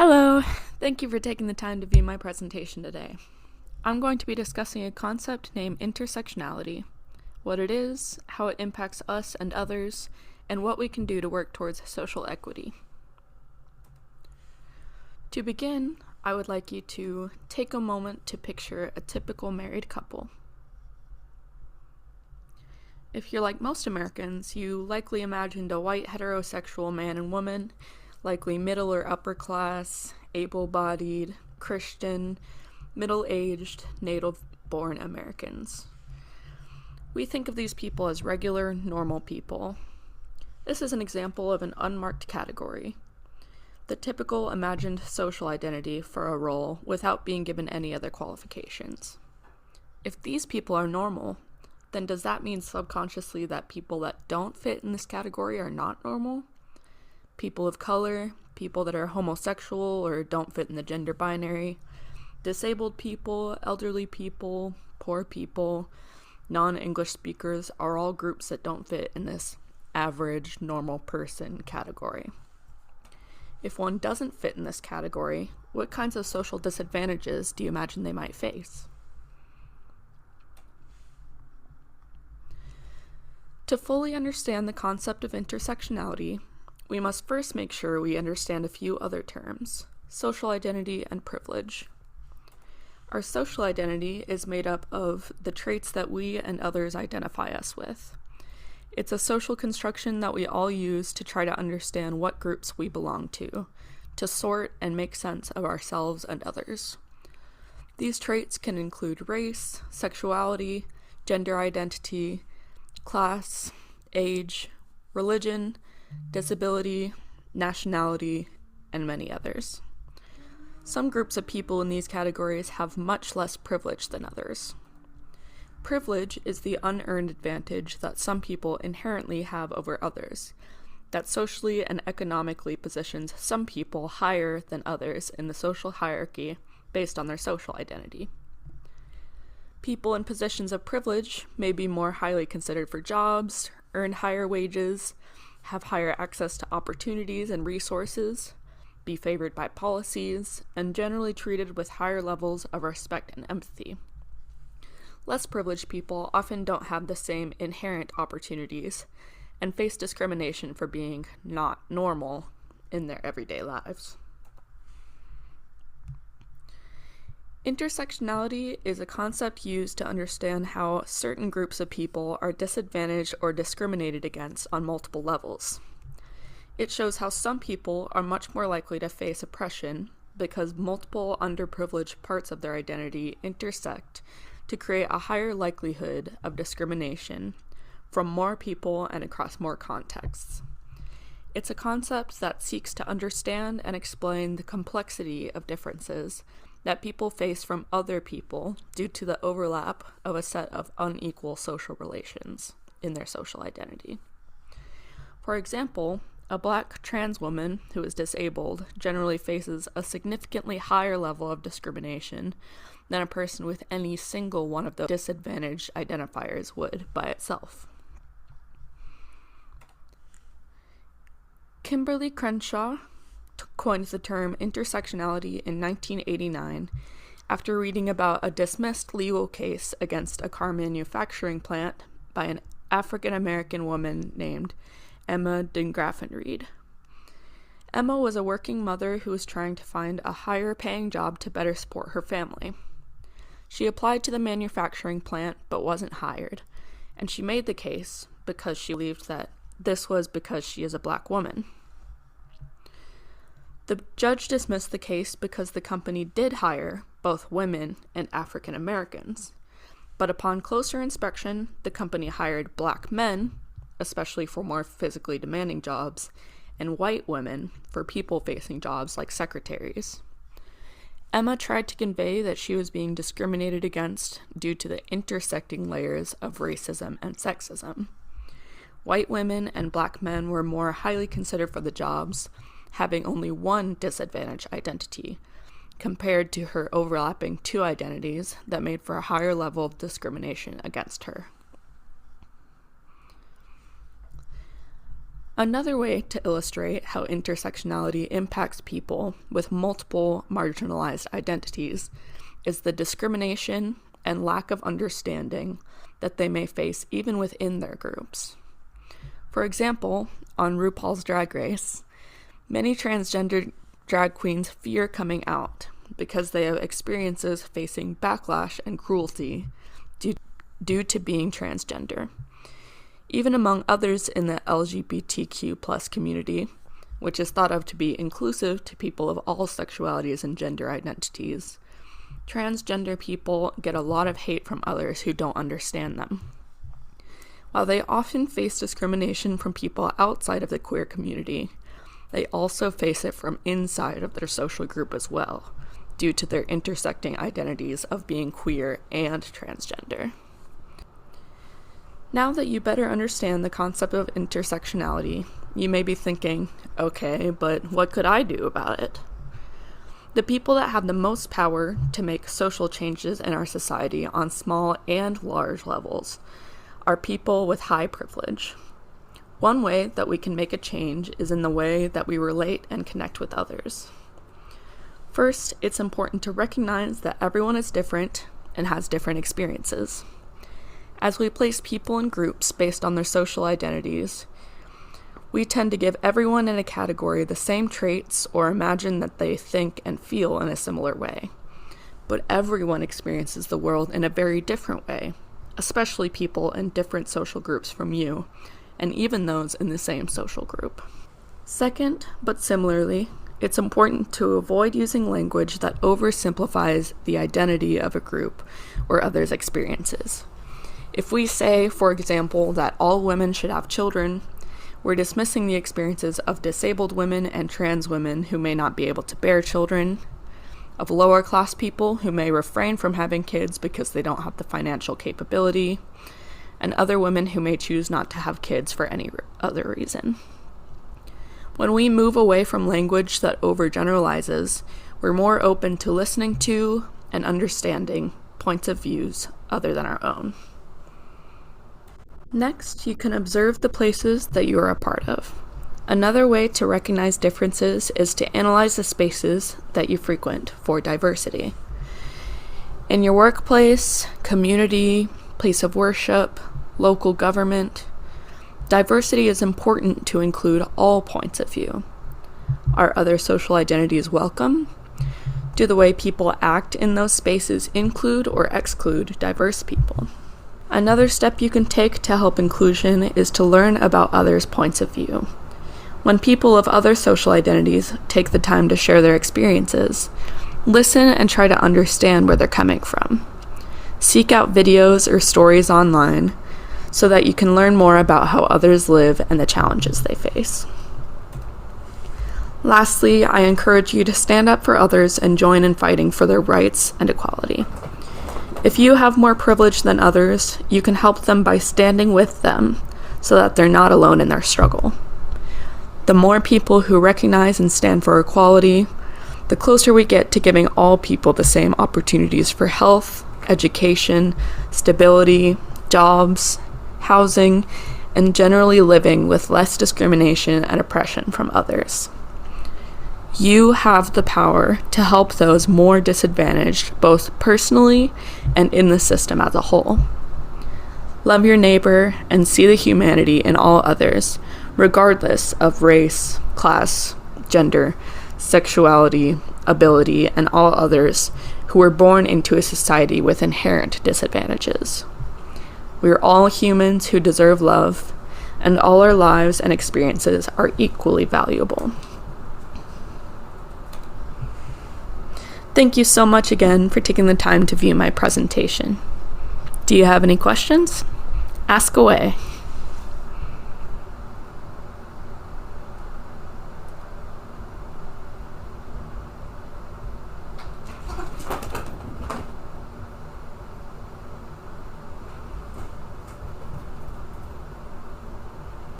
Hello, thank you for taking the time to view my presentation today. I'm going to be discussing a concept named intersectionality, what it is, how it impacts us and others, and what we can do to work towards social equity. To begin, I would like you to take a moment to picture a typical married couple. If you're like most Americans, you likely imagined a white heterosexual man and woman, likely middle or upper class, able-bodied, Christian, middle-aged, native-born Americans. We think of these people as regular, normal people. This is an example of an unmarked category, the typical imagined social identity for a role without being given any other qualifications. If these people are normal, then does that mean subconsciously that people that don't fit in this category are not normal? People of color, people that are homosexual or don't fit in the gender binary, disabled people, elderly people, poor people, non-English speakers are all groups that don't fit in this average, normal person category. If one doesn't fit in this category, what kinds of social disadvantages do you imagine they might face? To fully understand the concept of intersectionality, we must first make sure we understand a few other terms, social identity and privilege. Our social identity is made up of the traits that we and others identify us with. It's a social construction that we all use to try to understand what groups we belong to sort and make sense of ourselves and others. These traits can include race, sexuality, gender identity, class, age, religion, disability, nationality, and many others. Some groups of people in these categories have much less privilege than others. Privilege is the unearned advantage that some people inherently have over others, that socially and economically positions some people higher than others in the social hierarchy based on their social identity. People in positions of privilege may be more highly considered for jobs, earn higher wages, have higher access to opportunities and resources, be favored by policies, and generally treated with higher levels of respect and empathy. Less privileged people often don't have the same inherent opportunities and face discrimination for being not normal in their everyday lives. Intersectionality is a concept used to understand how certain groups of people are disadvantaged or discriminated against on multiple levels. It shows how some people are much more likely to face oppression because multiple underprivileged parts of their identity intersect to create a higher likelihood of discrimination from more people and across more contexts. It's a concept that seeks to understand and explain the complexity of differences that people face from other people due to the overlap of a set of unequal social relations in their social identity. For example, a Black trans woman who is disabled generally faces a significantly higher level of discrimination than a person with any single one of the disadvantaged identifiers would by itself. Kimberly Crenshaw coined the term intersectionality in 1989 after reading about a dismissed legal case against a car manufacturing plant by an African-American woman named Emma DeGraffenreid. Emma was a working mother who was trying to find a higher-paying job to better support her family. She applied to the manufacturing plant but wasn't hired, and she made the case because she believed that this was because she is a Black woman. The judge dismissed the case because the company did hire both women and African Americans, but upon closer inspection, the company hired Black men, especially for more physically demanding jobs, and white women for people-facing jobs like secretaries. Emma tried to convey that she was being discriminated against due to the intersecting layers of racism and sexism. White women and Black men were more highly considered for the jobs, having only one disadvantaged identity, compared to her overlapping two identities that made for a higher level of discrimination against her. Another way to illustrate how intersectionality impacts people with multiple marginalized identities is the discrimination and lack of understanding that they may face even within their groups. For example, on RuPaul's Drag Race, many transgender drag queens fear coming out because they have experiences facing backlash and cruelty due to being transgender. Even among others in the LGBTQ+ community, which is thought of to be inclusive to people of all sexualities and gender identities, transgender people get a lot of hate from others who don't understand them. While they often face discrimination from people outside of the queer community, they also face it from inside of their social group as well, due to their intersecting identities of being queer and transgender. Now that you better understand the concept of intersectionality, you may be thinking, okay, but what could I do about it? The people that have the most power to make social changes in our society on small and large levels are people with high privilege. One way that we can make a change is in the way that we relate and connect with others. First, it's important to recognize that everyone is different and has different experiences. As we place people in groups based on their social identities, we tend to give everyone in a category the same traits or imagine that they think and feel in a similar way. But everyone experiences the world in a very different way, especially people in different social groups from you, and even those in the same social group. Second, but similarly, it's important to avoid using language that oversimplifies the identity of a group or others' experiences. If we say, for example, that all women should have children, we're dismissing the experiences of disabled women and trans women who may not be able to bear children, of lower class people who may refrain from having kids because they don't have the financial capability, and other women who may choose not to have kids for any other reason. When we move away from language that overgeneralizes, we're more open to listening to and understanding points of views other than our own. Next, you can observe the places that you are a part of. Another way to recognize differences is to analyze the spaces that you frequent for diversity. In your workplace, community, place of worship, local government, diversity is important to include all points of view. Are other social identities welcome? Do the way people act in those spaces include or exclude diverse people? Another step you can take to help inclusion is to learn about others' points of view. When people of other social identities take the time to share their experiences, listen and try to understand where they're coming from. Seek out videos or stories online so that you can learn more about how others live and the challenges they face. Lastly, I encourage you to stand up for others and join in fighting for their rights and equality. If you have more privilege than others, you can help them by standing with them so that they're not alone in their struggle. The more people who recognize and stand for equality, the closer we get to giving all people the same opportunities for health, education, stability, jobs, housing, and generally living with less discrimination and oppression from others. You have the power to help those more disadvantaged, both personally and in the system as a whole. Love your neighbor and see the humanity in all others, regardless of race, class, gender, sexuality, ability, and all others who were born into a society with inherent disadvantages. We are all humans who deserve love, and all our lives and experiences are equally valuable. Thank you so much again for taking the time to view my presentation. Do you have any questions? Ask away.